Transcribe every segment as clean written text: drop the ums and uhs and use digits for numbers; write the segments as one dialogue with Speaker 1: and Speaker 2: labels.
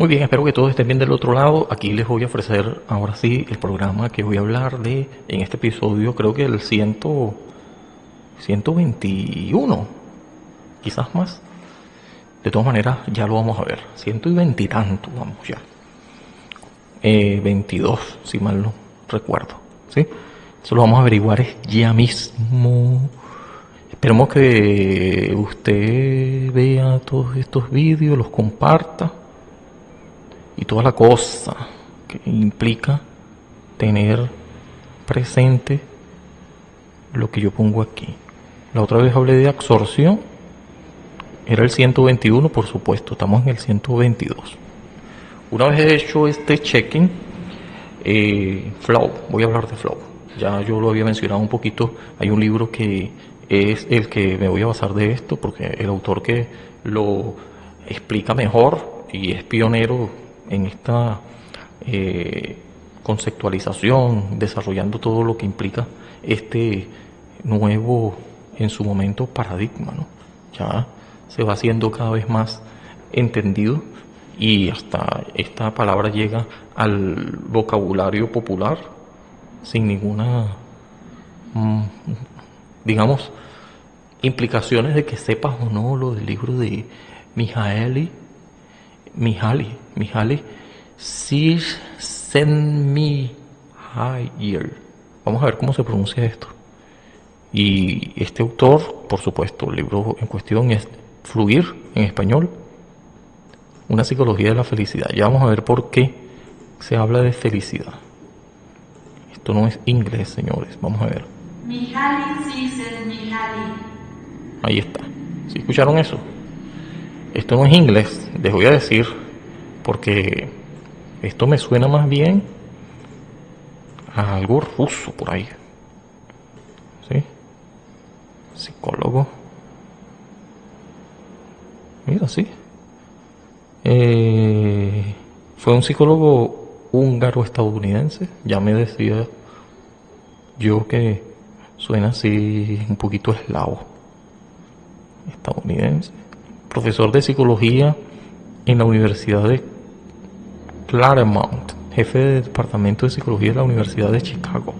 Speaker 1: Muy bien, espero que todos estén bien del otro lado. Aquí les voy a ofrecer ahora sí el programa que voy a hablar de en este episodio, creo que el 121, quizás más. De todas maneras, ya lo vamos a ver. 120 y tanto, vamos ya. 22, si mal no recuerdo. ¿Sí? Eso lo vamos a averiguar ya mismo. Esperemos que usted vea todos estos vídeos, los comparta y toda la cosa que implica tener presente lo que yo pongo aquí. La otra vez hablé de absorción, era el 121, por supuesto, estamos en el 122. Una vez hecho este checking, flow, voy a hablar de flow. Ya yo lo había mencionado un poquito, hay un libro que es el que me voy a basar de esto, porque el autor que lo explica mejor y es pionero en esta conceptualización, desarrollando todo lo que implica este nuevo, en su momento, paradigma, ¿no? Ya se va haciendo cada vez más entendido y hasta esta palabra llega al vocabulario popular sin ninguna, digamos, implicaciones de que sepas o no lo del libro de Mihaly Csikszentmihalyi. Vamos a ver cómo se pronuncia esto. Y este autor, por supuesto, el libro en cuestión es Fluir, en español, una psicología de la felicidad. Ya vamos a ver por qué se habla de felicidad. Esto no es inglés, señores. Vamos a ver.
Speaker 2: Mihaly Csikszentmihalyi.
Speaker 1: Ahí está. ¿Sí escucharon eso? Esto no es inglés, les voy a decir, porque esto me suena más bien a algo ruso por ahí. ¿Sí? Psicólogo. Mira, sí. Fue un psicólogo húngaro-estadounidense. Ya me decía yo que suena así un poquito eslavo. Estadounidense. Profesor de psicología en la Universidad de Claremont. Jefe del Departamento de Psicología de la Universidad de Chicago.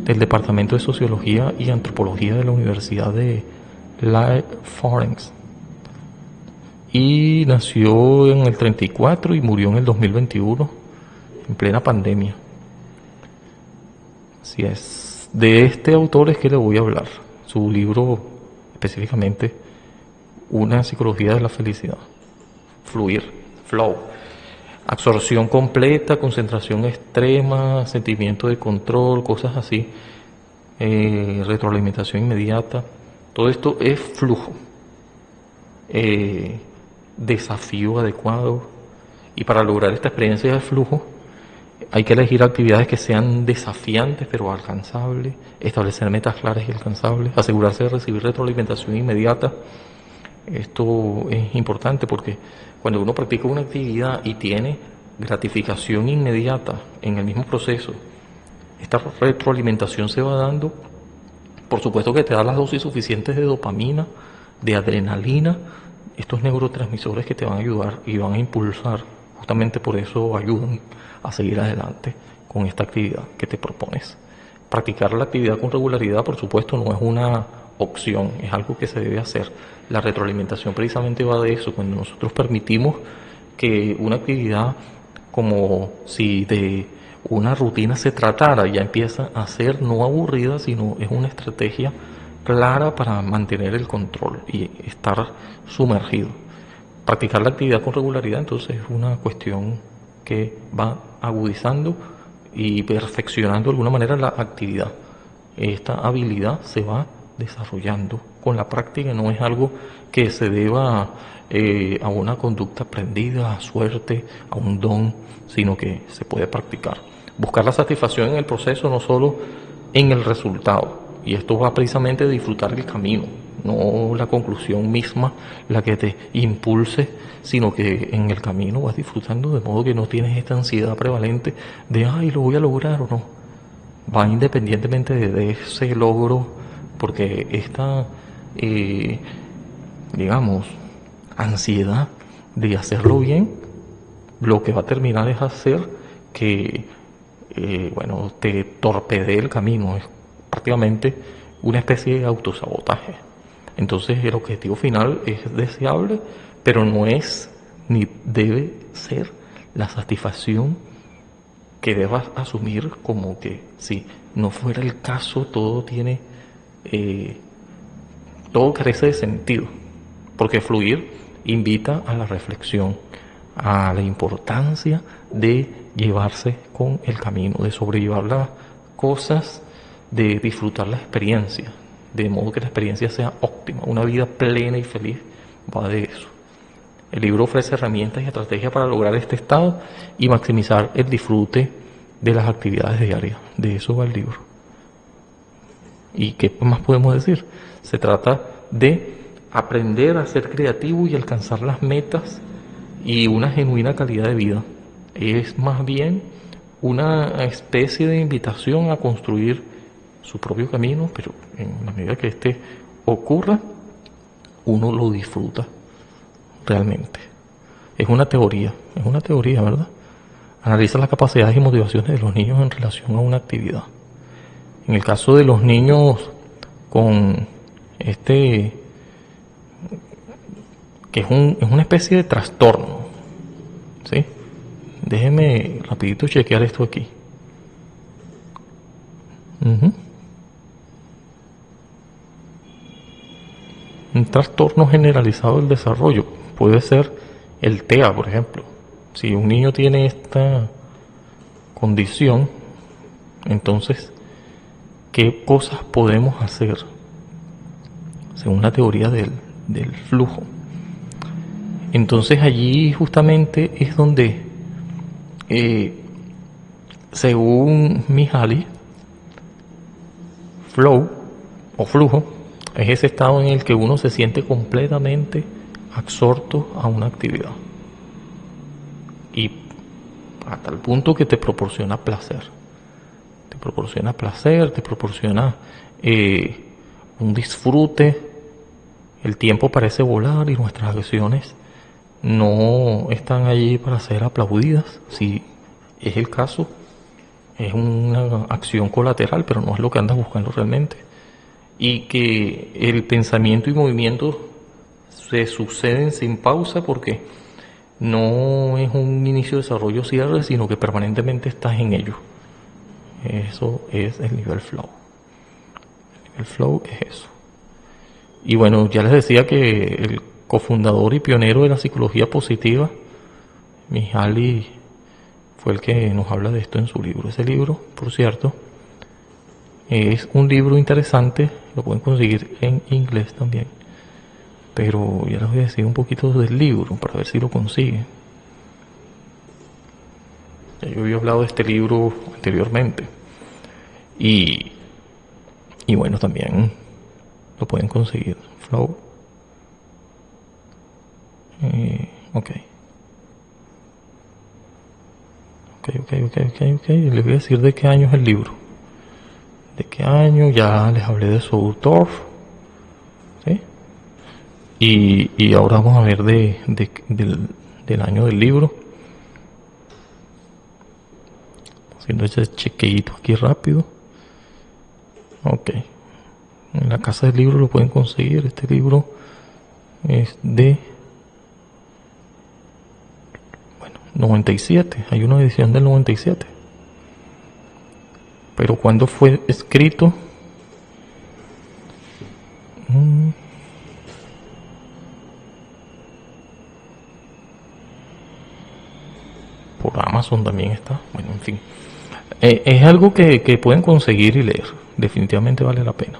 Speaker 1: Del Departamento de Sociología y Antropología de la Universidad de La Florence. Y nació en el 34 y murió en el 2021, en plena pandemia. Así es. De este autor es que le voy a hablar. Su libro, específicamente, Una psicología de la felicidad. Fluir, flow. Absorción completa, concentración extrema, sentimiento de control, cosas así. Retroalimentación inmediata. Todo esto es flujo. Desafío adecuado, y para lograr esta experiencia de flujo hay que elegir actividades que sean desafiantes pero alcanzables, establecer metas claras y alcanzables, asegurarse de recibir retroalimentación inmediata. Esto es importante porque cuando uno practica una actividad y tiene gratificación inmediata en el mismo proceso, esta retroalimentación se va dando, por supuesto que te da las dosis suficientes de dopamina, de adrenalina, estos neurotransmisores que te van a ayudar y van a impulsar. Justamente por eso ayudan a seguir adelante con esta actividad que te propones. Practicar la actividad con regularidad, por supuesto, no es una opción, es algo que se debe hacer. La retroalimentación precisamente va de eso, cuando nosotros permitimos que una actividad, como si de una rutina se tratara, ya empieza a ser no aburrida, sino es una estrategia clara para mantener el control y estar sumergido. Practicar la actividad con regularidad entonces es una cuestión que va agudizando y perfeccionando de alguna manera la actividad. Esta habilidad se va desarrollando con la práctica, no es algo que se deba a una conducta aprendida, a suerte, a un don, sino que se puede practicar. Buscar la satisfacción en el proceso, no solo en el resultado. Y esto va precisamente de disfrutar el camino, no la conclusión misma la que te impulse, sino que en el camino vas disfrutando, de modo que no tienes esta ansiedad prevalente de, ay, lo voy a lograr o no. Va independientemente de ese logro, porque esta, digamos, ansiedad de hacerlo bien, lo que va a terminar es hacer que, te torpedee el camino. Es prácticamente una especie de autosabotaje. Entonces el objetivo final es deseable, pero no es ni debe ser la satisfacción que debas asumir como que si no fuera el caso todo carece de sentido, porque fluir invita a la reflexión, a la importancia de llevarse con el camino, de sobrellevar las cosas, de disfrutar la experiencia, de modo que la experiencia sea óptima. Una vida plena y feliz va de eso. El libro ofrece herramientas y estrategias para lograr este estado y maximizar el disfrute de las actividades diarias. De eso va el libro. ¿Y qué más podemos decir? Se trata de aprender a ser creativo y alcanzar las metas y una genuina calidad de vida. Es más bien una especie de invitación a construir su propio camino, pero en la medida que este ocurra, uno lo disfruta realmente. Es una teoría, ¿verdad? Analiza las capacidades y motivaciones de los niños en relación a una actividad. En el caso de los niños con que es una especie de trastorno, ¿sí? Déjeme rapidito chequear esto aquí. Un trastorno generalizado del desarrollo puede ser el TEA, por ejemplo. Si un niño tiene esta condición, entonces, ¿qué cosas podemos hacer? Según la teoría del flujo. Entonces allí justamente es donde, según Mihaly, flow o flujo es ese estado en el que uno se siente completamente absorto a una actividad y a tal punto que te proporciona placer, te proporciona un disfrute. El tiempo parece volar y nuestras acciones no están allí para ser aplaudidas. Si es el caso, es una acción colateral, pero no es lo que andas buscando realmente. Y que el pensamiento y movimiento se suceden sin pausa porque no es un inicio, desarrollo, cierre, sino que permanentemente estás en ello. Eso es el nivel flow. El nivel flow es eso. Y bueno, ya les decía que el cofundador y pionero de la psicología positiva, Mihaly, fue el que nos habla de esto en su libro. Ese libro, por cierto, es un libro interesante, lo pueden conseguir en inglés también. Pero ya les voy a decir un poquito del libro para ver si lo consiguen. Ya yo había hablado de este libro anteriormente. Y bueno, también lo pueden conseguir. Flow. Ok. Les voy a decir de qué año es el libro. ¿De qué año? Ya les hablé de su autor. ¿Sí? Y ahora vamos a ver del año del libro. Haciendo ese chequeito aquí rápido. Ok. En la casa del libro lo pueden conseguir. Este libro es de 97. Hay una edición del 97. Pero ¿cuándo fue escrito? Por Amazon también está. Bueno, en fin. Es algo que pueden conseguir y leer. Definitivamente vale la pena.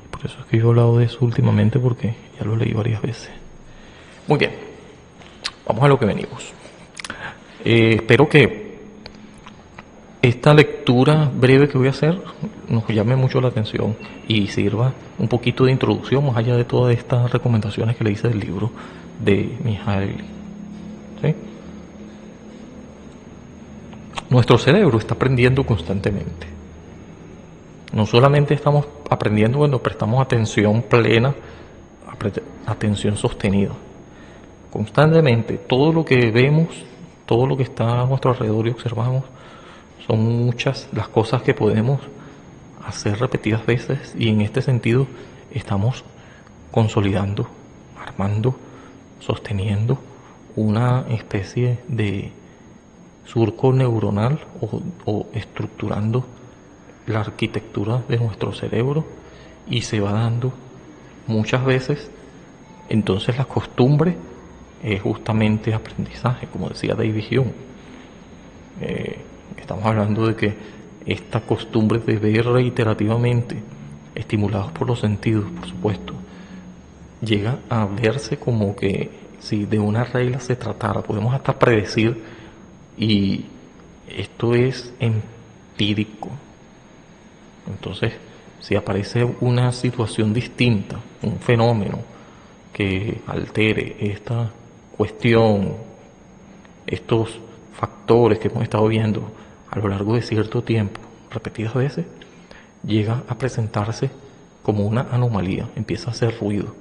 Speaker 1: Por eso es que yo he hablado de eso últimamente, porque ya lo leí varias veces. Muy bien. Vamos a lo que venimos. Espero que esta lectura breve que voy a hacer nos llame mucho la atención y sirva un poquito de introducción más allá de todas estas recomendaciones que le hice del libro de Mihaly. ¿Sí? Nuestro cerebro está aprendiendo constantemente. No solamente estamos aprendiendo cuando prestamos atención plena, atención sostenida. Constantemente, todo lo que vemos, todo lo que está a nuestro alrededor y observamos, son muchas las cosas que podemos hacer repetidas veces, y en este sentido estamos consolidando, armando, sosteniendo una especie de surco neuronal o estructurando la arquitectura de nuestro cerebro, y se va dando muchas veces. Entonces la costumbre es justamente aprendizaje, como decía David Hume. Estamos hablando de que esta costumbre de ver reiterativamente, estimulados por los sentidos, por supuesto, llega a verse como que si de una regla se tratara. Podemos hasta predecir, y esto es empírico. Entonces, si aparece una situación distinta, un fenómeno que altere esta cuestión, estos factores que hemos estado viendo a lo largo de cierto tiempo, repetidas veces, llega a presentarse como una anomalía, empieza a hacer ruido.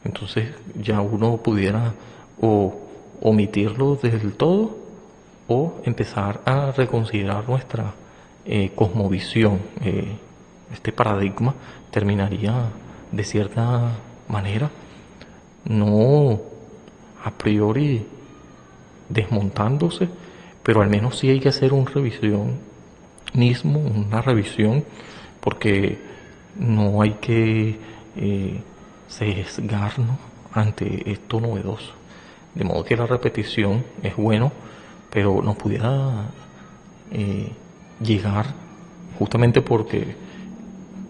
Speaker 1: Entonces ya uno pudiera o omitirlo del todo o empezar a reconsiderar nuestra cosmovisión. Este paradigma terminaría de cierta manera no a priori desmontándose, pero al menos sí hay que hacer una revisión, porque no hay que sesgarnos ante esto novedoso. De modo que la repetición es bueno, pero nos pudiera llegar, justamente porque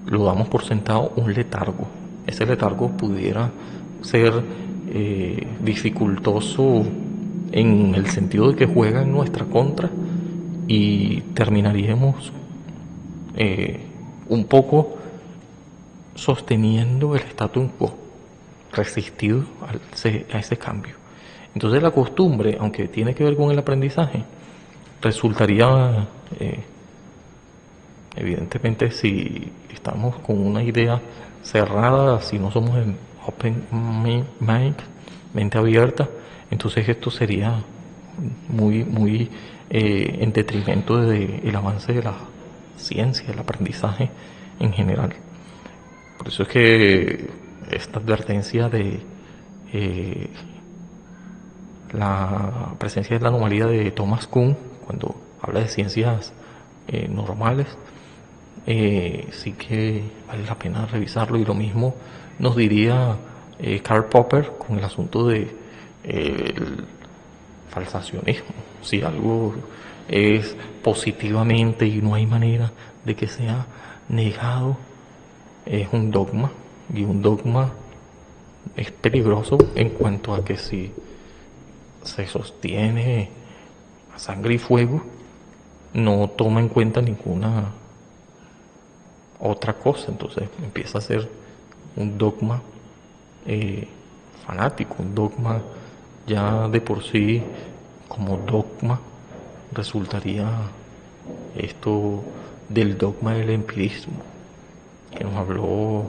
Speaker 1: lo damos por sentado, un letargo. Ese letargo pudiera ser dificultoso en el sentido de que juega en nuestra contra, y terminaríamos un poco sosteniendo el status quo, resistido a ese cambio. Entonces la costumbre, aunque tiene que ver con el aprendizaje, resultaría, evidentemente, si estamos con una idea cerrada, si no somos en open mind, mente abierta, entonces esto sería muy en detrimento del avance de la ciencia, del aprendizaje en general. Por eso es que esta advertencia de la presencia de la anomalía de Thomas Kuhn, cuando habla de ciencias normales, sí que vale la pena revisarlo, y lo mismo nos diría Karl Popper con el asunto de el falsacionismo. Si algo es positivamente y no hay manera de que sea negado, es un dogma, y un dogma es peligroso en cuanto a que si se sostiene a sangre y fuego, no toma en cuenta ninguna otra cosa. Entonces empieza a ser un dogma fanático, un dogma ya de por sí. Como dogma resultaría esto del dogma del empirismo, que nos habló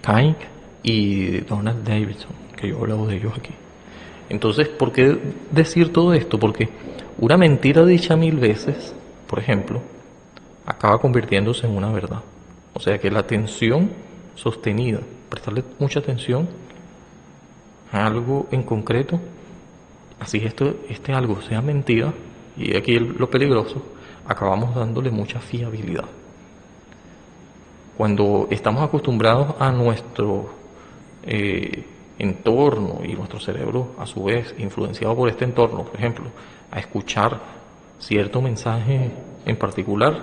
Speaker 1: Kain y Donald Davidson, que yo he hablado de ellos aquí. Entonces, ¿por qué decir todo esto? Porque una mentira dicha 1000 veces, por ejemplo, acaba convirtiéndose en una verdad. O sea que la atención sostenida, prestarle mucha atención a algo en concreto, así este algo sea mentira, y aquí lo peligroso, acabamos dándole mucha fiabilidad. Cuando estamos acostumbrados a nuestro entorno, y nuestro cerebro a su vez influenciado por este entorno, por ejemplo, a escuchar cierto mensaje en particular,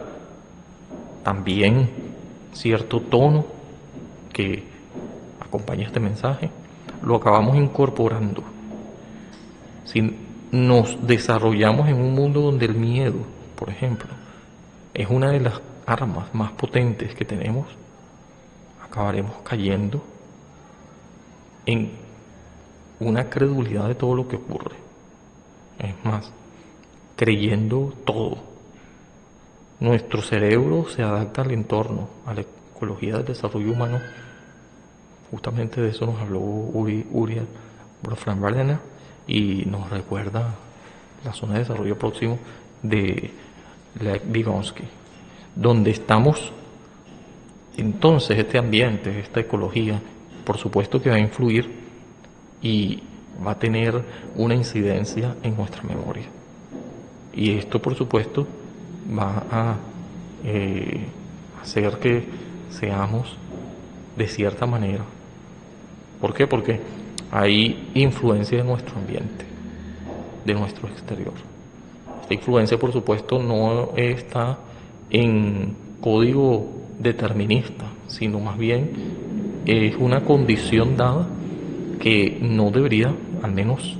Speaker 1: también cierto tono que acompaña este mensaje, lo acabamos incorporando. Si nos desarrollamos en un mundo donde el miedo, por ejemplo, es una de las armas más potentes que tenemos, acabaremos cayendo en una credulidad de todo lo que ocurre. Es más, creyendo todo. Nuestro cerebro se adapta al entorno, a la ecología del desarrollo humano. Justamente de eso nos habló Uriel Brofran-Balena y nos recuerda la zona de desarrollo próximo de Lech Vygotsky, donde estamos. Entonces este ambiente, esta ecología, por supuesto que va a influir y va a tener una incidencia en nuestra memoria. Y esto, por supuesto, va a hacer que seamos de cierta manera. ¿Por qué? Porque hay influencia de nuestro ambiente, de nuestro exterior. Esta influencia, por supuesto, no está en código determinista, sino más bien es una condición dada que no debería, al menos,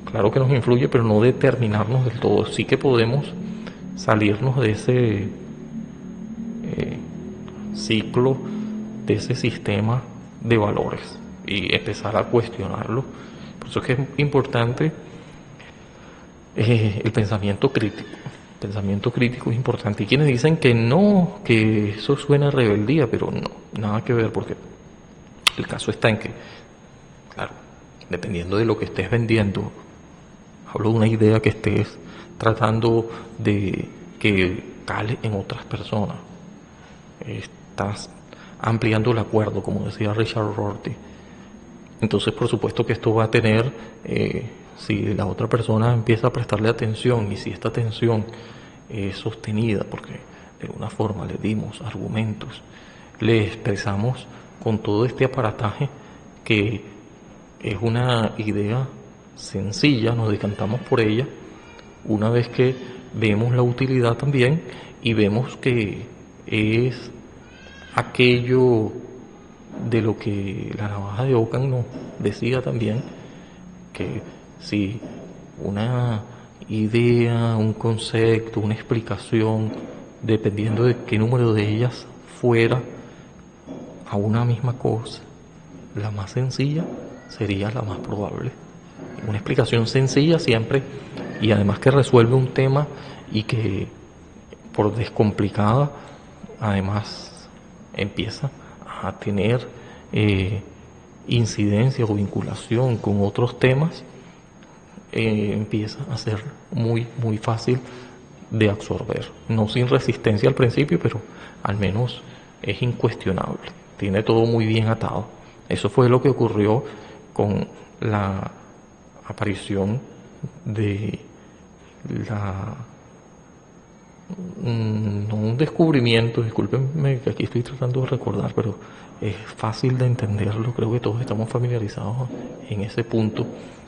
Speaker 1: claro que nos influye, pero no determinarnos del todo. Sí que podemos salirnos de ese ciclo, de ese sistema de valores y empezar a cuestionarlo. Por eso es que es importante el pensamiento crítico. El pensamiento crítico es importante. Y quienes dicen que no, que eso suena a rebeldía, pero no, nada que ver, porque el caso está en que, claro, dependiendo de lo que estés vendiendo, hablo de una idea que estés tratando de que cale en otras personas. Estás ampliando el acuerdo, como decía Richard Rorty. Entonces, por supuesto que esto va a tener, si la otra persona empieza a prestarle atención y si esta atención es sostenida, porque de alguna forma le dimos argumentos, le expresamos con todo este aparataje que es una idea sencilla, nos decantamos por ella, una vez que vemos la utilidad también y vemos que es aquello de lo que la navaja de Ockham nos decía también, que si una idea, un concepto, una explicación, dependiendo de qué número de ellas fuera a una misma cosa, la más sencilla sería la más probable. Una explicación sencilla siempre, y además que resuelve un tema y que por descomplicada además empieza a tener incidencia o vinculación con otros temas, empieza a ser muy fácil de absorber, no sin resistencia al principio, pero al menos es incuestionable, tiene todo muy bien atado. Eso fue lo que ocurrió con la aparición de no un descubrimiento, discúlpenme que aquí estoy tratando de recordar, pero es fácil de entenderlo, creo que todos estamos familiarizados en ese punto,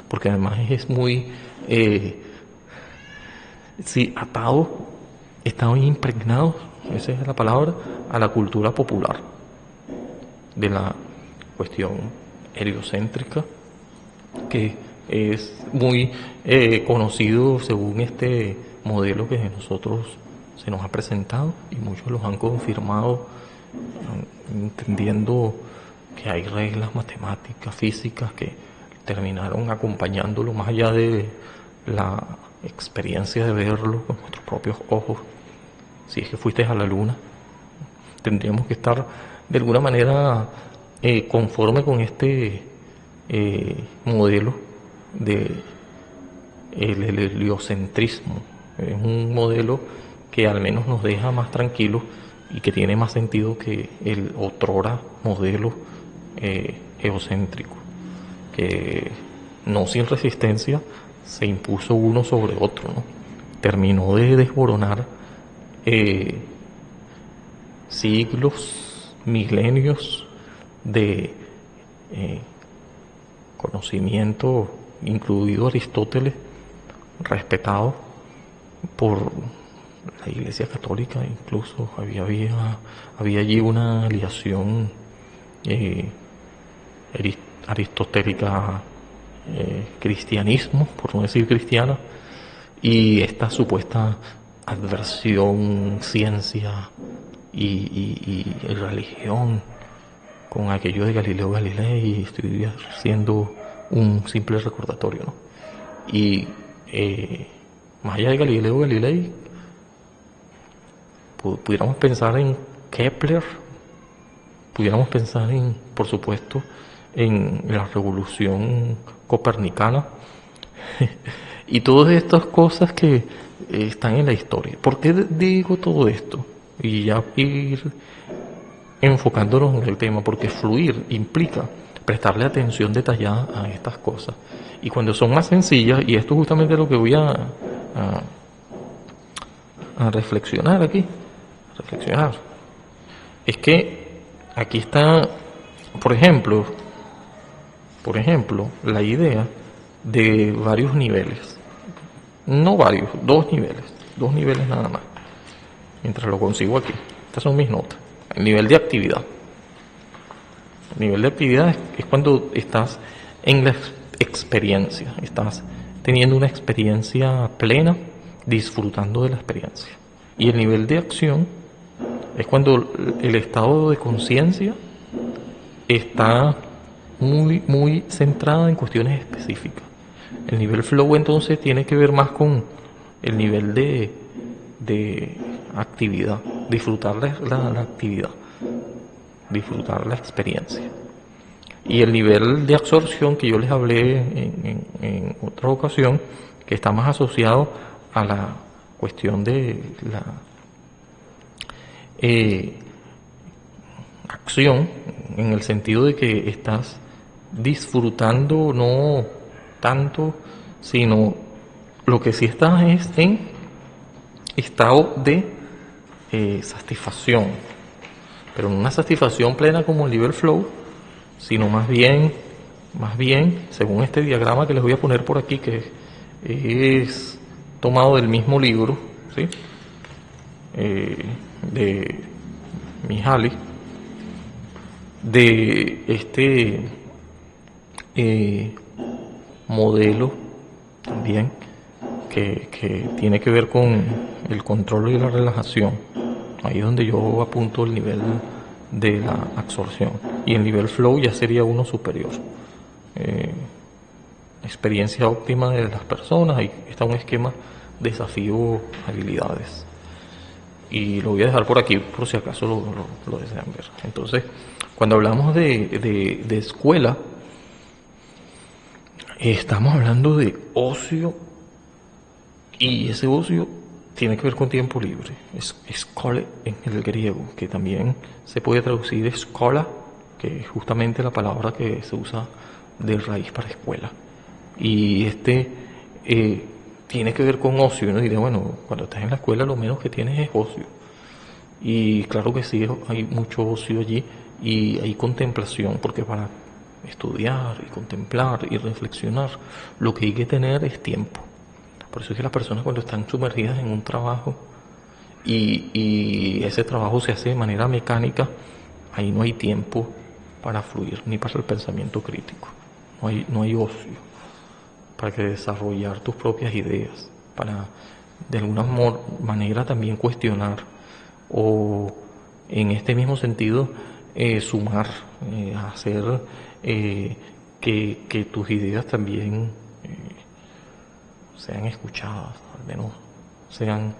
Speaker 1: porque además es muy atado, están impregnados, esa es la palabra, a la cultura popular de la cuestión heliocéntrica, que es muy conocido según este modelo que nosotros se nos ha presentado y muchos los han confirmado, entendiendo que hay reglas matemáticas, físicas que terminaron acompañándolo más allá de la experiencia de verlo con nuestros propios ojos. Si es que fuiste a la luna, tendríamos que estar de alguna manera conforme con este modelo de el heliocentrismo. Es un modelo que al menos nos deja más tranquilos y que tiene más sentido que el otrora modelo geocéntrico, que no sin resistencia se impuso uno sobre otro, ¿no? Terminó de desboronar siglos, milenios de conocimiento, incluido Aristóteles, respetado por la Iglesia Católica. Incluso había allí una aliación aristotélica, cristianismo, por no decir cristiana, y esta supuesta adversión, ciencia y religión con aquello de Galileo Galilei. Estoy haciendo un simple recordatorio, ¿no? Y más allá de Galileo Galilei, pudiéramos pensar en Kepler, pudiéramos pensar en, por supuesto, en la revolución copernicana y todas estas cosas que están en la historia. ¿Por qué digo todo esto? Y ya ir enfocándonos en el tema, porque fluir implica prestarle atención detallada a estas cosas. Y cuando son más sencillas, y esto es justamente lo que voy a reflexionar aquí, es que aquí está, por ejemplo, la idea de varios niveles. No varios, dos niveles nada más. Mientras lo consigo aquí. Estas son mis notas. El nivel de actividad. El nivel de actividad es cuando estás en la experiencia, estás teniendo una experiencia plena, disfrutando de la experiencia. Y el nivel de acción es cuando el estado de conciencia está muy centrado en cuestiones específicas. El nivel flow entonces tiene que ver más con el nivel de actividad, disfrutar la actividad, disfrutar la experiencia. Y el nivel de absorción que yo les hablé en otra ocasión, que está más asociado a la cuestión de la acción, en el sentido de que estás disfrutando no tanto, sino lo que sí estás es en estado de satisfacción, pero no una satisfacción plena como el nivel flow, sino más bien, según este diagrama que les voy a poner por aquí, que es tomado del mismo libro, ¿sí? De Mihaly, de este modelo también que tiene que ver con el control y la relajación. Ahí es donde yo apunto el nivel de la absorción, y el nivel flow ya sería uno superior. Experiencia óptima de las personas. Ahí está un esquema desafío habilidades, y lo voy a dejar por aquí por si acaso lo desean ver. Entonces, cuando hablamos de escuela, estamos hablando de ocio, y ese ocio tiene que ver con tiempo libre. Es skole en el griego, que también se puede traducir escola, que es justamente la palabra que se usa de raíz para escuela. Y tiene que ver con ocio. Uno diría, bueno, cuando estás en la escuela lo menos que tienes es ocio. Y claro que sí, hay mucho ocio allí, y hay contemplación, porque para estudiar y contemplar y reflexionar lo que hay que tener es tiempo. Por eso es que las personas, cuando están sumergidas en un trabajo y ese trabajo se hace de manera mecánica, ahí no hay tiempo para fluir ni para el pensamiento crítico. No hay ocio para que desarrollar tus propias ideas, para de alguna manera también cuestionar, o en este mismo sentido sumar, hacer que tus ideas también sean escuchadas, al menos sean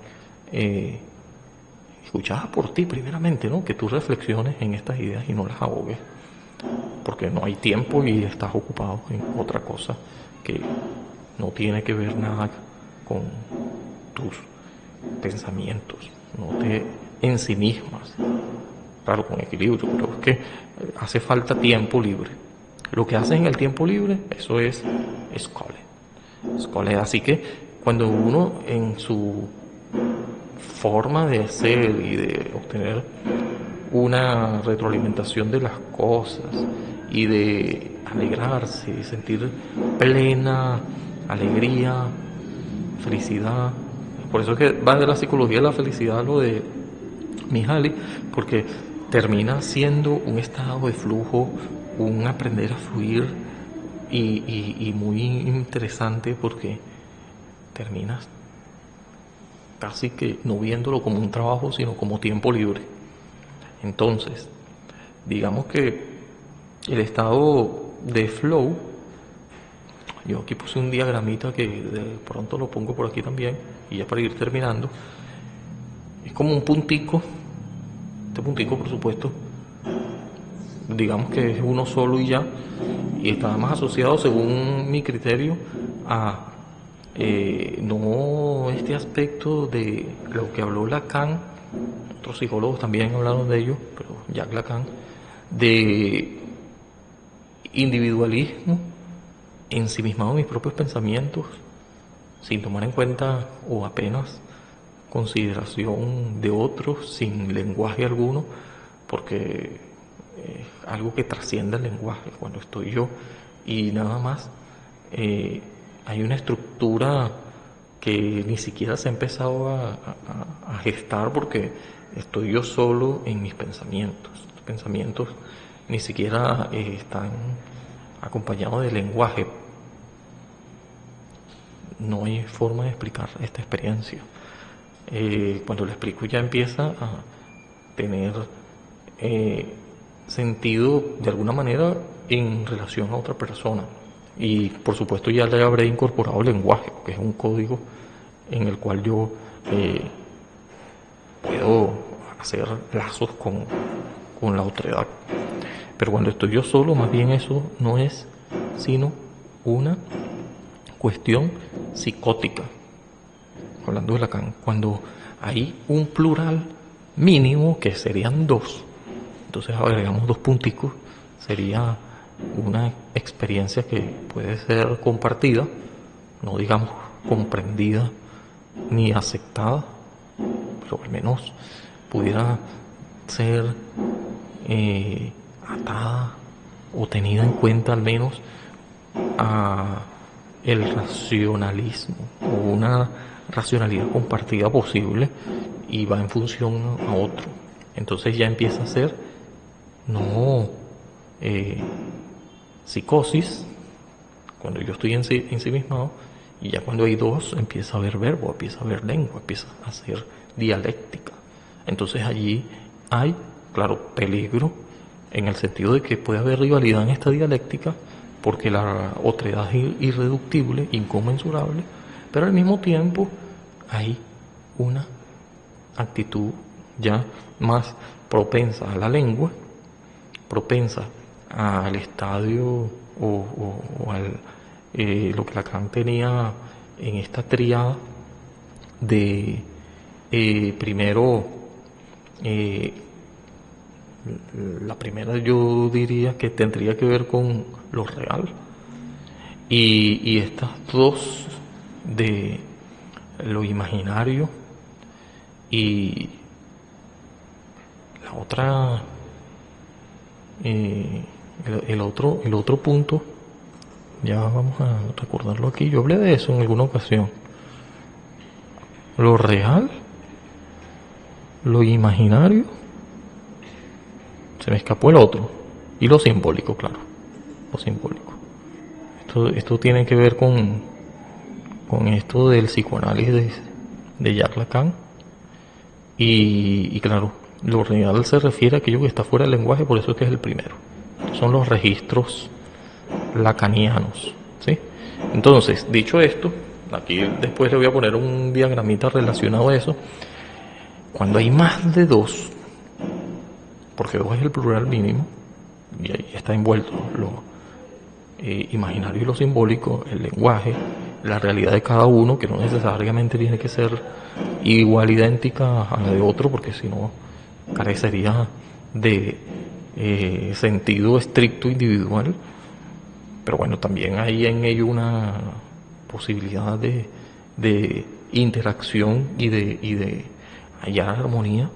Speaker 1: escuchadas por ti primeramente, ¿no? Que tú reflexiones en estas ideas y no las ahogues, porque no hay tiempo y estás ocupado en otra cosa que no tiene que ver nada con tus pensamientos. No te ensimismas, claro, con equilibrio, pero es que hace falta tiempo libre. Lo que haces en el tiempo libre, eso es escole. Así que cuando uno, en su forma de ser y de obtener una retroalimentación de las cosas y de alegrarse y sentir plena alegría, felicidad, por eso es que va de la psicología de la felicidad lo de Mihaly, porque termina siendo un estado de flujo, un aprender a fluir, y muy interesante, porque terminas casi que no viéndolo como un trabajo, sino como tiempo libre. Entonces, digamos que el estado de flow, yo aquí puse un diagramita que de pronto lo pongo por aquí también, y ya para ir terminando, es como un puntico. Este puntico, por supuesto, digamos que es uno solo y ya, y está más asociado, según mi criterio, a no este aspecto de lo que habló Lacan. Otros psicólogos también hablaron de ello, pero Jacques Lacan, de individualismo, ensimismado en mis propios pensamientos, sin tomar en cuenta o apenas consideración de otros, sin lenguaje alguno, porque es algo que trasciende el lenguaje. Cuando estoy yo y nada más, hay una estructura que ni siquiera se ha empezado a gestar, porque estoy yo solo en mis pensamientos. Los pensamientos ni siquiera están acompañados de lenguaje. No hay forma de explicar esta experiencia. Cuando lo explico ya empieza a tener sentido de alguna manera en relación a otra persona. Y por supuesto ya le habré incorporado el lenguaje, que es un código en el cual yo puedo hacer lazos con la otredad. Pero cuando estoy yo solo, más bien eso no es sino una cuestión psicótica. Hablando de Lacan, cuando hay un plural mínimo, que serían dos, entonces agregamos dos punticos, sería una experiencia que puede ser compartida, no digamos comprendida ni aceptada, pero al menos pudiera ser atada o tenida en cuenta al menos a el racionalismo, o una racionalidad compartida posible, y va en función a otro. Entonces ya empieza a ser no psicosis, cuando yo estoy en sí mismo, y ya cuando hay dos empieza a haber verbo, empieza a haber lengua, empieza a ser dialéctica. Entonces allí hay, claro, peligro, en el sentido de que puede haber rivalidad en esta dialéctica, porque la otredad es irreductible, inconmensurable, pero al mismo tiempo hay una actitud ya más propensa a la lengua, propensa al estadio o al lo que Lacan tenía en esta tríada de primero, la primera yo diría que tendría que ver con lo real, y estas dos de lo imaginario, y la otra el otro punto, ya vamos a recordarlo aquí, yo hablé de eso en alguna ocasión: lo real, lo imaginario, se me escapó el otro, y lo simbólico, claro, lo simbólico. Esto tiene que ver con esto del psicoanálisis de Jacques Lacan, y claro, lo real se refiere a aquello que está fuera del lenguaje, por eso es que es el primero. Son los registros lacanianos, ¿sí? Entonces, dicho esto, aquí después le voy a poner un diagramita relacionado a eso. Cuando hay más de dos, porque dos es el plural mínimo, y ahí está envuelto lo imaginario y lo simbólico, el lenguaje, la realidad de cada uno, que no necesariamente tiene que ser igual, idéntica a la de otro, porque si no carecería de sentido estricto individual. Pero bueno, también hay en ello una posibilidad de interacción y de hallar armonía,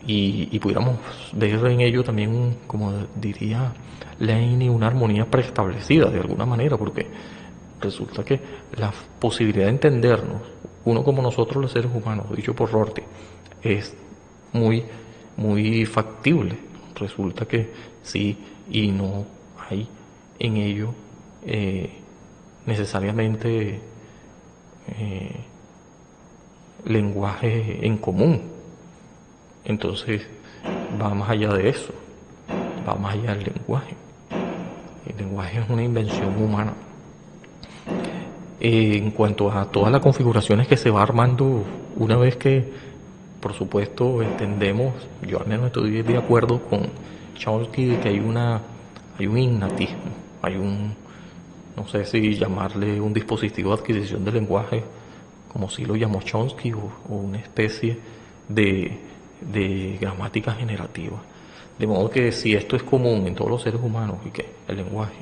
Speaker 1: y pudiéramos ver en ello también, como diría Leine, una armonía preestablecida de alguna manera, porque resulta que la posibilidad de entendernos, uno como nosotros los seres humanos, dicho por Rorty, es muy, muy factible. Resulta que sí, y no hay en ello necesariamente lenguaje en común. Entonces va más allá de eso, va más allá del lenguaje. El lenguaje es una invención humana. En cuanto a todas las configuraciones que se va armando una vez que por supuesto, entendemos, yo al menos estoy de acuerdo con Chomsky de que hay un innatismo, no sé si llamarle un dispositivo de adquisición del lenguaje, como si lo llamó Chomsky, o una especie de gramática generativa. De modo que si esto es común en todos los seres humanos y que el lenguaje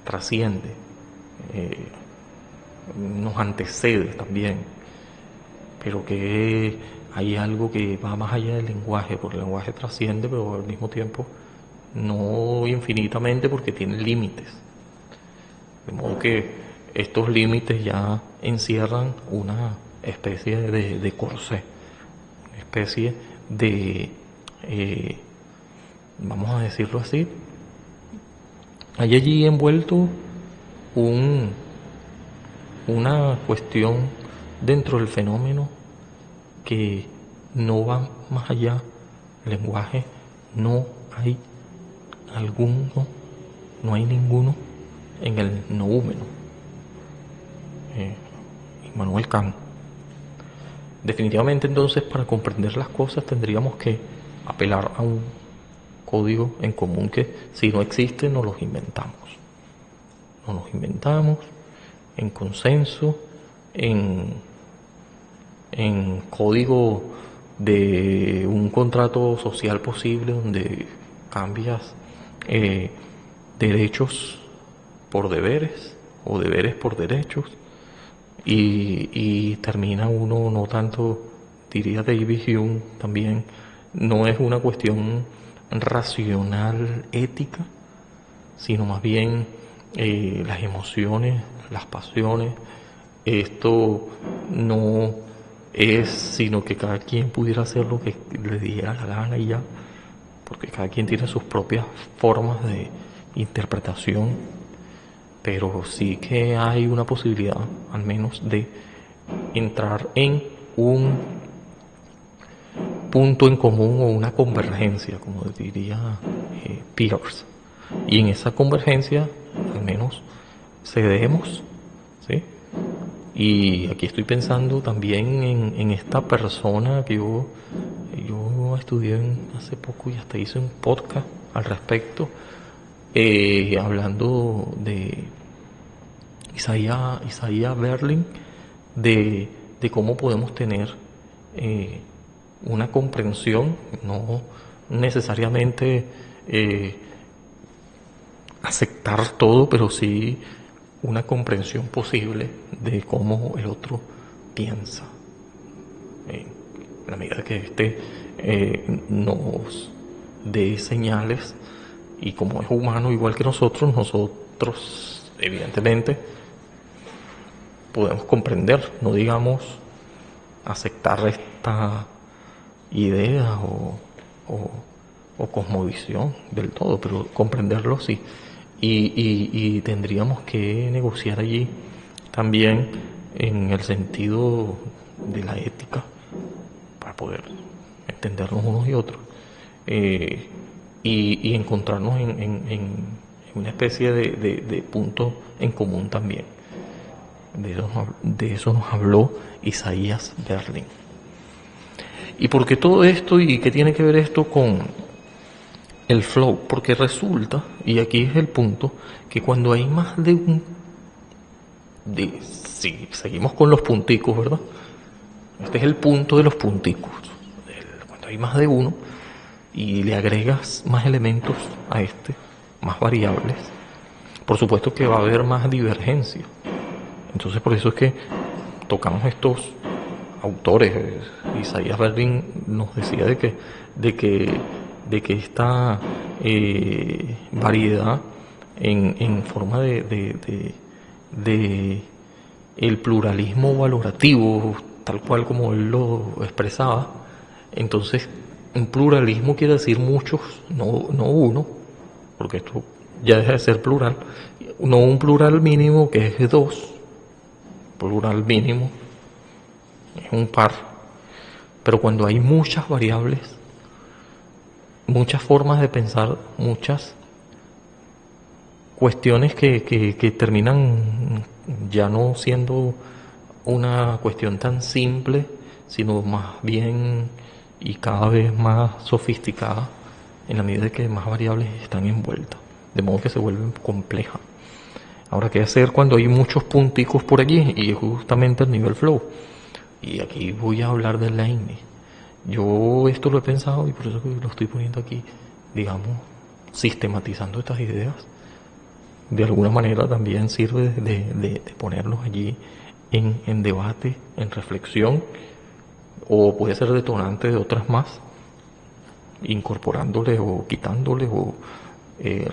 Speaker 1: trasciende, nos antecede también, pero que hay algo que va más allá del lenguaje, porque el lenguaje trasciende, pero al mismo tiempo no infinitamente, porque tiene límites. De modo que estos límites ya encierran una especie de corsé, una especie de, vamos a decirlo así, hay allí envuelto una cuestión dentro del fenómeno que no va más allá del lenguaje. No hay ninguno en el noúmeno. Immanuel Kant. Definitivamente, entonces, para comprender las cosas tendríamos que apelar a un código en común que, si no existe, nos los inventamos. Nos los inventamos en consenso, en código de un contrato social posible donde cambias derechos por deberes o deberes por derechos, y termina uno, no tanto, diría David Hume también, no es una cuestión racional ética, sino más bien las emociones, las pasiones. Esto no es sino que cada quien pudiera hacer lo que le diera la gana y ya, porque cada quien tiene sus propias formas de interpretación, pero sí que hay una posibilidad, al menos, de entrar en un punto en común o una convergencia, como diría Peirce. Y en esa convergencia, al menos, cedemos, ¿sí? Y aquí estoy pensando también en esta persona que yo estudié hace poco y hasta hice un podcast al respecto, hablando de Isaiah Berlin, de cómo podemos tener una comprensión, no necesariamente aceptar todo, pero sí una comprensión posible de cómo el otro piensa. En la medida que nos dé señales, y como es humano igual que nosotros evidentemente podemos comprender, no digamos aceptar esta idea o cosmovisión del todo, pero comprenderlo sí. Y tendríamos que negociar allí también en el sentido de la ética para poder entendernos unos y otros, y encontrarnos en una especie de punto en común también. De eso nos habló Isaías Berlin. ¿Y por qué todo esto y qué tiene que ver esto con el flow? Porque resulta, y aquí es el punto, que cuando hay más de si seguimos con los punticos, ¿verdad? Este es el punto de los punticos. Cuando hay más de uno y le agregas más elementos a más variables, por supuesto que va a haber más divergencia. Entonces, por eso es que tocamos estos autores. Isaías Berlin nos decía de que esta variedad en forma de el pluralismo valorativo, tal cual como él lo expresaba. Entonces, un pluralismo quiere decir muchos, no uno, porque esto ya deja de ser plural, no un plural mínimo que es dos, plural mínimo es un par, pero cuando hay muchas variables, muchas formas de pensar, muchas cuestiones que terminan ya no siendo una cuestión tan simple, sino más bien y cada vez más sofisticada en la medida que más variables están envueltas, de modo que se vuelven complejas. Ahora, ¿qué hacer cuando hay muchos punticos por allí? Y justamente el nivel flow. Y aquí voy a hablar de Lainey. Yo esto lo he pensado y por eso que lo estoy poniendo aquí, digamos, sistematizando estas ideas. De alguna manera también sirve de ponerlos allí en debate, en reflexión, o puede ser detonante de otras más, incorporándoles o quitándoles o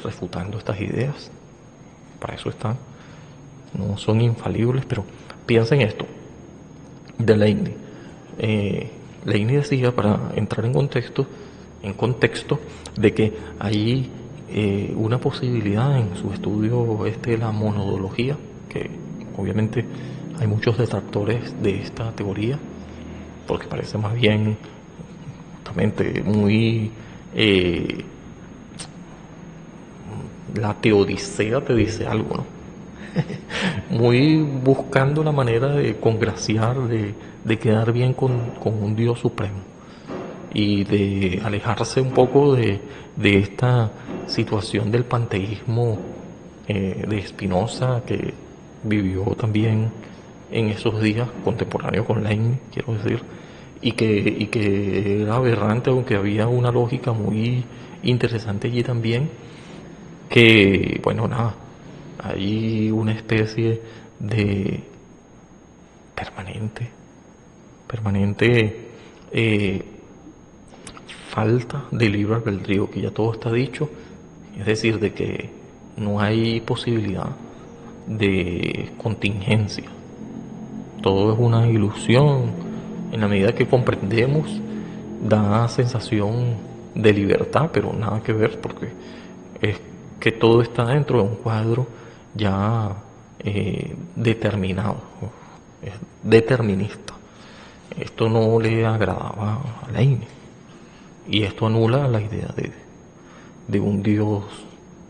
Speaker 1: refutando estas ideas. Para eso están. No son infalibles, pero piensa en esto. De Lainey. Lainey decía, para entrar en contexto de que hay una posibilidad en su estudio de la monodología, que obviamente hay muchos detractores de esta teoría, porque parece más bien justamente muy la teodicea te dice algo, ¿no? Muy buscando la manera de congraciar, de quedar bien con un Dios supremo y de alejarse un poco de esta situación del panteísmo de Spinoza, que vivió también en esos días, contemporáneo con Leibniz, quiero decir, y que era aberrante, aunque había una lógica muy interesante allí también, que, bueno, nada, hay una especie de permanente falta de libre albedrío, que ya todo está dicho, es decir, de que no hay posibilidad de contingencia, todo es una ilusión. En la medida que comprendemos, da sensación de libertad, pero nada que ver, porque es que todo está dentro de un cuadro ya determinado, es determinista. Esto no le agradaba a Leibniz, y esto anula la idea de un Dios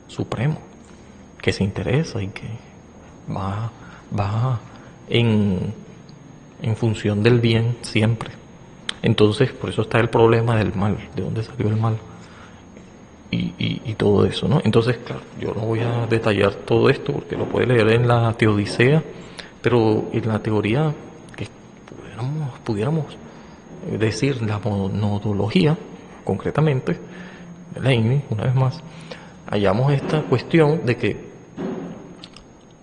Speaker 1: supremo que se interesa y que va en función del bien siempre. Entonces, por eso está el problema del mal, de dónde salió el mal y todo eso, ¿no? Entonces, claro, yo no voy a detallar todo esto porque lo puede leer en la Teodicea, pero en la teoría que pudiéramos decir la monodología, concretamente, de Leibniz, una vez más, hallamos esta cuestión de que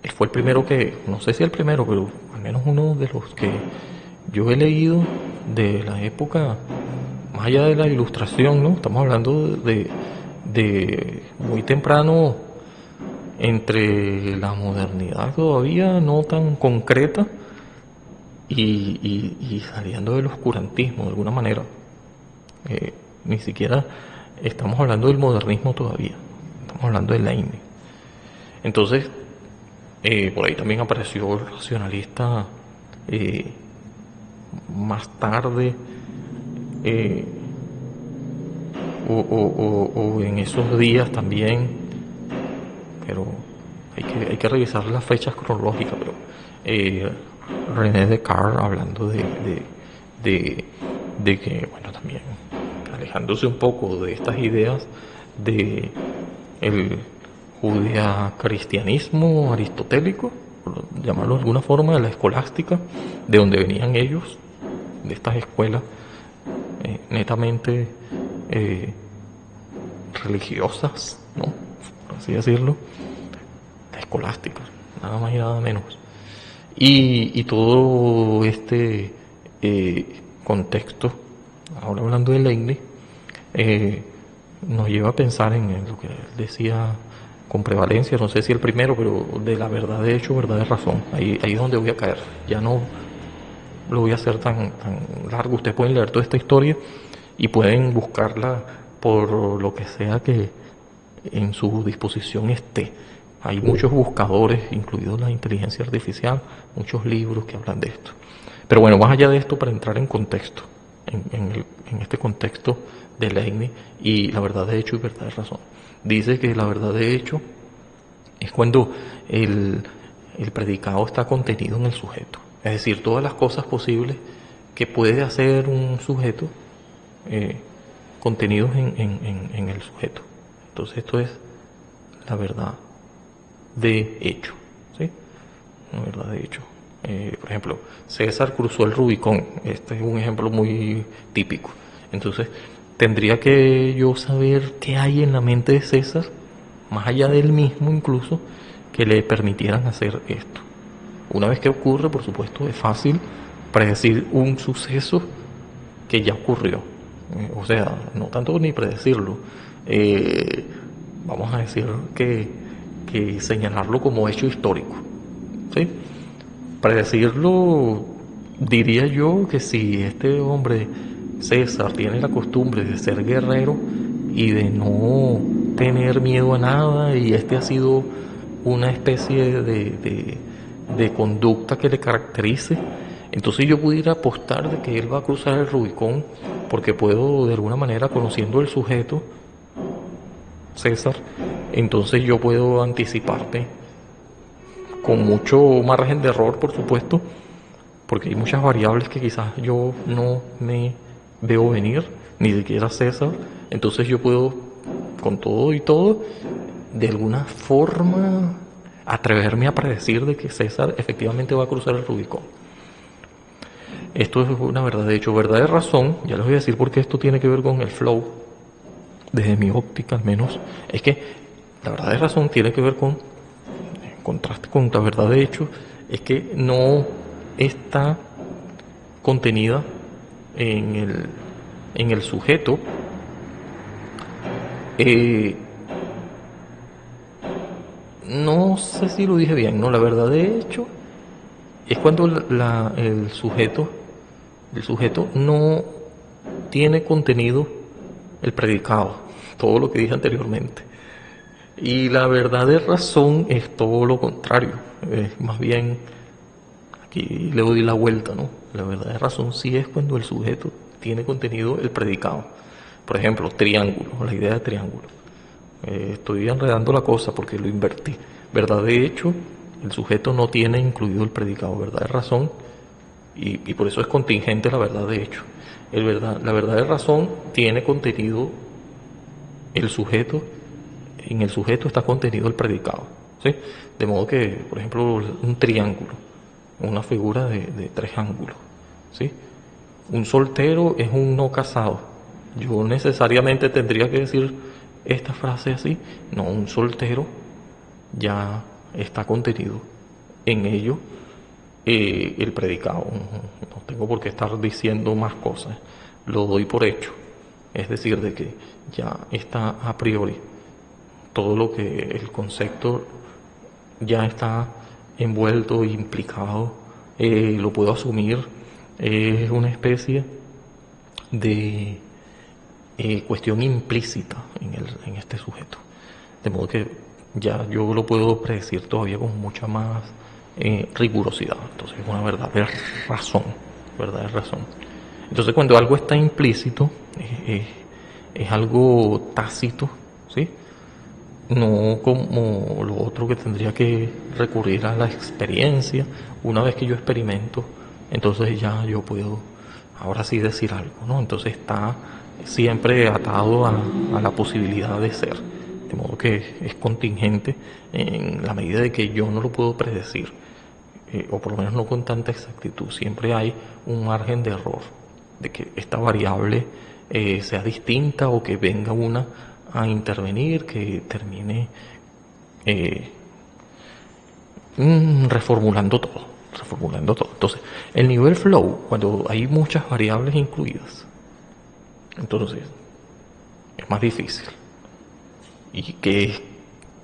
Speaker 1: él fue el primero que, no sé si el primero, pero al menos uno de los que yo he leído de la época, más allá de la Ilustración, ¿no? Estamos hablando de muy temprano, entre la modernidad todavía no tan concreta y saliendo del oscurantismo de alguna manera. Ni siquiera estamos hablando del modernismo todavía, estamos hablando de Leibniz. Entonces, por ahí también apareció el racionalista más tarde, o en esos días también, pero hay que revisar las fechas cronológicas, pero René Descartes hablando de que, bueno, también alejándose un poco de estas ideas de el judeocristianismo aristotélico, por llamarlo de alguna forma, de la escolástica, de donde venían ellos, de estas escuelas netamente religiosas, ¿no? Por así decirlo, escolásticas, nada más y nada menos. Y todo este contexto, ahora hablando de Leibniz, nos lleva a pensar en lo que él decía con prevalencia, no sé si el primero, pero de la verdad de hecho, verdad de razón. Ahí es donde voy a caer. Ya no lo voy a hacer tan largo. Ustedes pueden leer toda esta historia y pueden buscarla por lo que sea que en su disposición esté. Hay muchos buscadores, incluidos la inteligencia artificial, muchos libros que hablan de esto. Pero bueno, más allá de esto, para entrar en contexto, en este contexto de Leibniz y la verdad de hecho y verdad de razón. Dice que la verdad de hecho es cuando el predicado está contenido en el sujeto. Es decir, todas las cosas posibles que puede hacer un sujeto contenidos en el sujeto. Entonces esto es la verdad de hecho, ¿sí? La verdad de hecho. Por ejemplo, César cruzó el Rubicón. Este es un ejemplo muy típico. Entonces, tendría que yo saber qué hay en la mente de César, más allá del mismo incluso, que le permitieran hacer esto. Una vez que ocurre, por supuesto, es fácil predecir un suceso que ya ocurrió. O sea, no tanto ni predecirlo. Vamos a decir que señalarlo como hecho histórico. ¿Sí? Predecirlo, diría yo que si este hombre, César, tiene la costumbre de ser guerrero y de no tener miedo a nada, y este ha sido una especie de conducta que le caracterice, entonces yo pudiera apostar de que él va a cruzar el Rubicón, porque puedo de alguna manera, conociendo el sujeto, César, entonces yo puedo anticiparme con mucho margen de error, por supuesto, porque hay muchas variables que quizás yo no me veo venir, ni siquiera César. Entonces yo puedo, con todo y todo, de alguna forma atreverme a predecir de que César efectivamente va a cruzar el Rubicón. Esto es una verdad de hecho, verdad de razón. Ya les voy a decir por qué esto tiene que ver con el flow, desde mi óptica al menos. Es que la verdad de razón tiene que ver con, en contraste con la verdad de hecho, es que no está contenida en el sujeto no sé si lo dije bien, no, la verdad de hecho es cuando el sujeto no tiene contenido el predicado, todo lo que dije anteriormente. Y la verdad de razón es todo lo contrario, es más bien, aquí le doy la vuelta, ¿no? La verdad de razón sí es cuando el sujeto tiene contenido el predicado. Por ejemplo, triángulo, la idea de triángulo. Estoy enredando la cosa porque lo invertí. Verdad de hecho, el sujeto no tiene incluido el predicado, verdad de razón, y por eso es contingente la verdad de hecho. La verdad de razón tiene contenido el sujeto, en el sujeto está contenido el predicado, ¿sí? De modo que, por ejemplo, un triángulo, una figura de tres ángulos, ¿sí? Un soltero es un no casado. Yo necesariamente tendría que decir esta frase así. No, un soltero ya está contenido en ello el predicado. No tengo por qué estar diciendo más cosas. Lo doy por hecho. Es decir, de que ya está a priori todo lo que el concepto ya está envuelto, implicado, lo puedo asumir. Es una especie de cuestión implícita en este sujeto. De modo que ya yo lo puedo predecir todavía con mucha más rigurosidad. Entonces es una verdadera razón, verdadera razón. Entonces cuando algo está implícito, es algo tácito, ¿sí? No como lo otro que tendría que recurrir a la experiencia. Una vez que yo experimento, entonces ya yo puedo ahora sí decir algo, ¿no? Entonces está siempre atado a la posibilidad de ser, de modo que es contingente en la medida de que yo no lo puedo predecir, o por lo menos no con tanta exactitud. Siempre hay un margen de error, de que esta variable sea distinta o que venga una a intervenir, que termine reformulando todo, reformulando todo. Entonces, el nivel flow, cuando hay muchas variables incluidas, entonces es más difícil. ¿Y qué es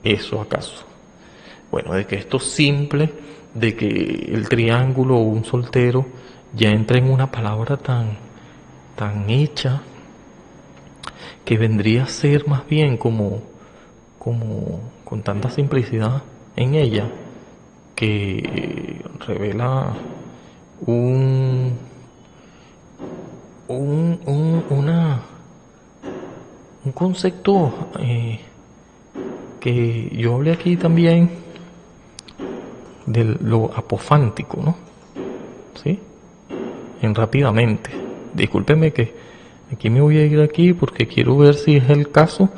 Speaker 1: eso acaso? Bueno, de que esto simple, de que el triángulo o un soltero ya entra en una palabra tan hecha, que vendría a ser más bien como con tanta simplicidad en ella, que revela un concepto que yo hablé aquí también de lo apofántico, ¿no? ¿Sí? en rápidamente. Discúlpeme que aquí me voy a ir aquí porque quiero ver si es el caso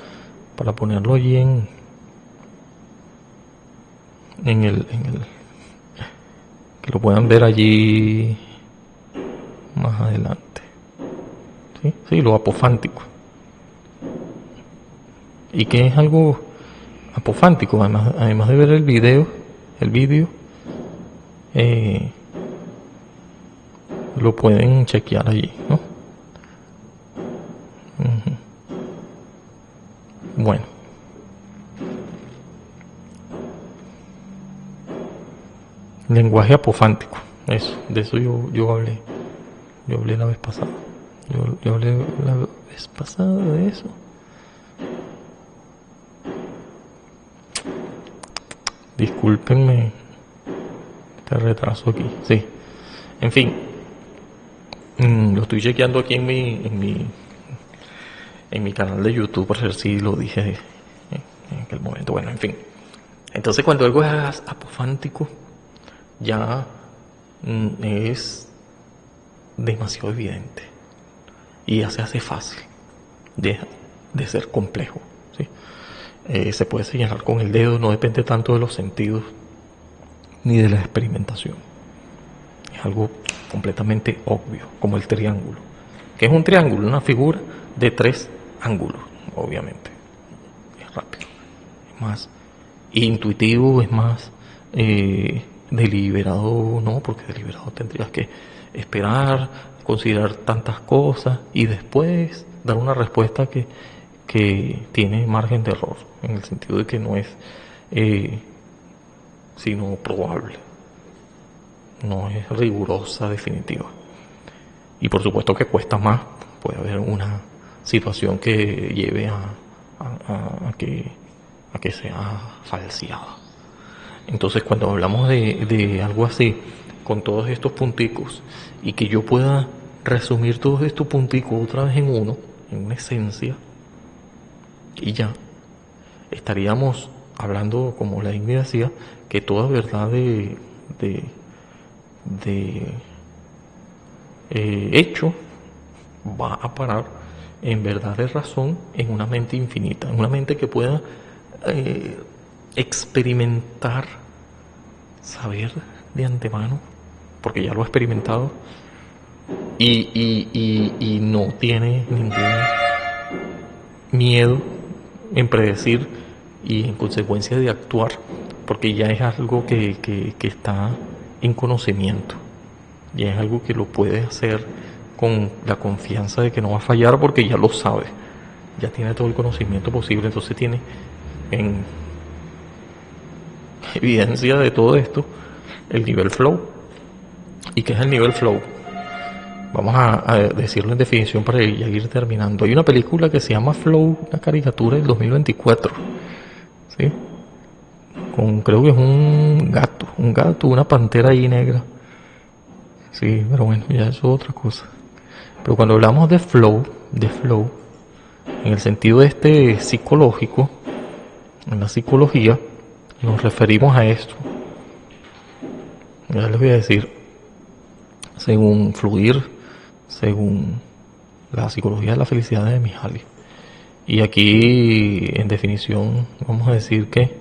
Speaker 1: para ponerlo allí en el que lo puedan ver allí más adelante. Sí, lo apofántico. Y que es algo apofántico, además de ver el vídeo, lo pueden chequear allí, ¿no? Bueno. Lenguaje apofántico, de eso yo hablé. Yo hablé la vez pasada. Yo hablé la vez pasada de eso. Discúlpenme este retraso aquí. Sí. En fin. Lo estoy chequeando aquí en mi canal de YouTube para ver si lo dije en aquel momento. Bueno, en fin. Entonces cuando algo es apofántico, ya es demasiado evidente y ya se hace fácil de ser complejo, ¿sí? Se puede señalar con el dedo, no depende tanto de los sentidos ni de la experimentación. Es algo completamente obvio, como el triángulo. ¿Qué es un triángulo? Una figura de 3 ángulos, obviamente. Es rápido, es más intuitivo, es más deliberado, no, porque deliberado tendrías que esperar, considerar tantas cosas y después dar una respuesta que tiene margen de error, en el sentido de que no es sino probable, no es rigurosa, definitiva. Y por supuesto que cuesta más, puede haber una situación que lleve a que sea falseada. Entonces cuando hablamos de algo así, con todos estos punticos, y que yo pueda resumir todos estos punticos otra vez en una esencia, y ya, estaríamos hablando, como la Ingrid decía, que toda verdad de hecho va a parar en verdad de razón en una mente infinita, en una mente que pueda experimentar, saber de antemano, porque ya lo ha experimentado y no tiene ningún miedo en predecir y en consecuencia de actuar, porque ya es algo que está en conocimiento, ya es algo que lo puede hacer con la confianza de que no va a fallar porque ya lo sabe, ya tiene todo el conocimiento posible. Entonces tiene en evidencia de todo esto el nivel flow. ¿Y qué es el nivel flow? Vamos a decirlo en definición para ya ir terminando. Hay una película que se llama Flow, una caricatura del 2024, ¿sí? Creo que es un gato, una pantera ahí negra. Sí, pero bueno, ya eso es otra cosa. Pero cuando hablamos de flow, en el sentido psicológico, en la psicología, nos referimos a esto. Ya les voy a decir, según la psicología de la felicidad de Mihaly. Y aquí, en definición, vamos a decir que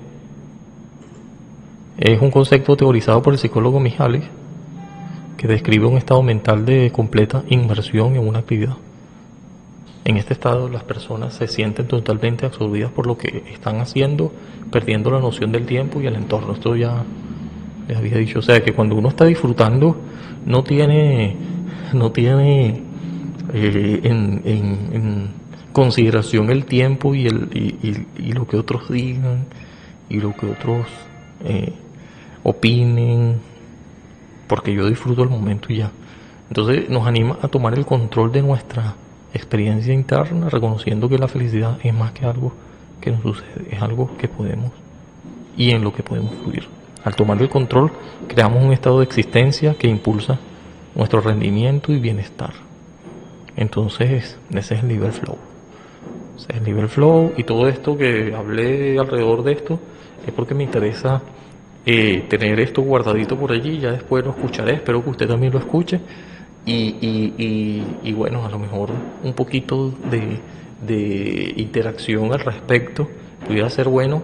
Speaker 1: es un concepto teorizado por el psicólogo Mihaly, que describe un estado mental de completa inmersión en una actividad. En este estado las personas se sienten totalmente absorbidas por lo que están haciendo, perdiendo la noción del tiempo y el entorno. Esto ya les había dicho, o sea que cuando uno está disfrutando no tiene en consideración el tiempo y lo que otros digan y lo que otros opinen, porque yo disfruto el momento y ya. Entonces nos anima a tomar el control de nuestra experiencia interna, reconociendo que la felicidad es más que algo que nos sucede, es algo que podemos y en lo que podemos fluir. Al tomar el control creamos un estado de existencia que impulsa nuestro rendimiento y bienestar. Entonces ese es el nivel flow. Ese es el nivel flow, y todo esto que hablé alrededor de esto es porque me interesa tener esto guardadito por allí. Ya después lo escucharé, espero que usted también lo escuche y bueno, a lo mejor un poquito de interacción al respecto pudiera ser bueno,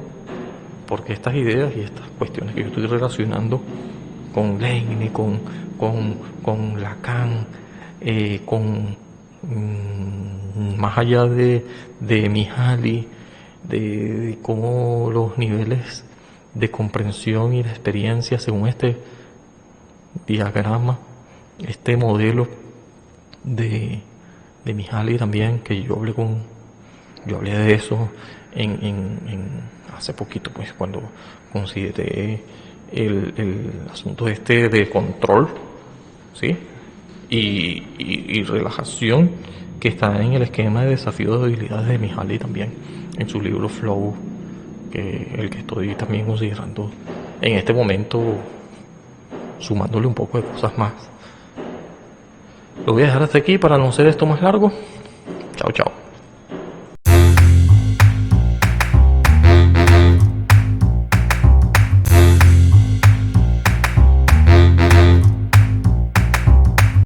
Speaker 1: porque estas ideas y estas cuestiones que yo estoy relacionando con Leibniz, con Lacan, más allá de Mihaly, de cómo los niveles de comprensión y de experiencia según este diagrama, este modelo de Mihaly también, que yo hablé de eso hace poquito, pues cuando consideré el asunto este de control, ¿sí? Y relajación, que está en el esquema de desafío de habilidades de Mihaly también, en su libro Flow, que el que estoy también considerando en este momento, sumándole un poco de cosas más. Lo voy a dejar hasta aquí para no hacer esto más largo. Chao, chao.